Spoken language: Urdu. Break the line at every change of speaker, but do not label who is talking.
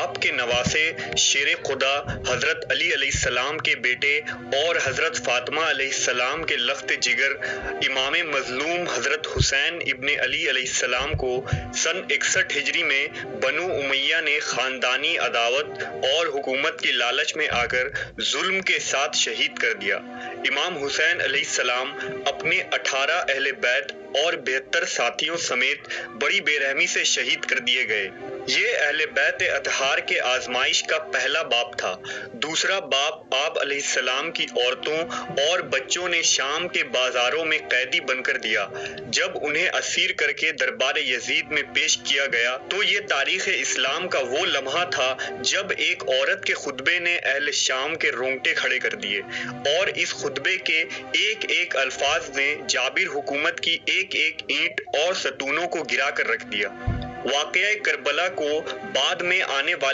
آپ کے نواسے شیر خدا حضرت علی علیہ السلام کے بیٹے اور حضرت فاطمہ علیہ السلام کے لخت جگر امام مظلوم حضرت حسین ابن علی علیہ السلام کو سن 61 ہجری میں بنو امیہ نے خاندانی عداوت اور حکومت کی لالچ میں آ کر ظلم کے ساتھ شہید کر دیا۔ امام حسین علیہ السلام اپنے 18 اہل بیت اور 72 ساتھیوں سمیت بڑی بے رحمی سے شہید کر دیے گئے۔ یہ اہل بیت اطہار کے آزمائش کا پہلا باب تھا۔ دوسرا باب آپ علیہ السلام کی عورتوں اور بچوں نے شام کے بازاروں میں قیدی بن کر دیا۔ جب انہیں اسیر کر کے دربار یزید میں پیش کیا گیا تو یہ تاریخ اسلام کا وہ لمحہ تھا جب ایک عورت کے خطبے نے اہل شام کے رونگٹے کھڑے کر دیے، اور اس خطبے کے ایک ایک الفاظ نے جابر حکومت کی ایک ایک اینٹ اور ستونوں کو گرا کر رکھ دیا۔ واقعہ کربلا کو بعد میں آنے والے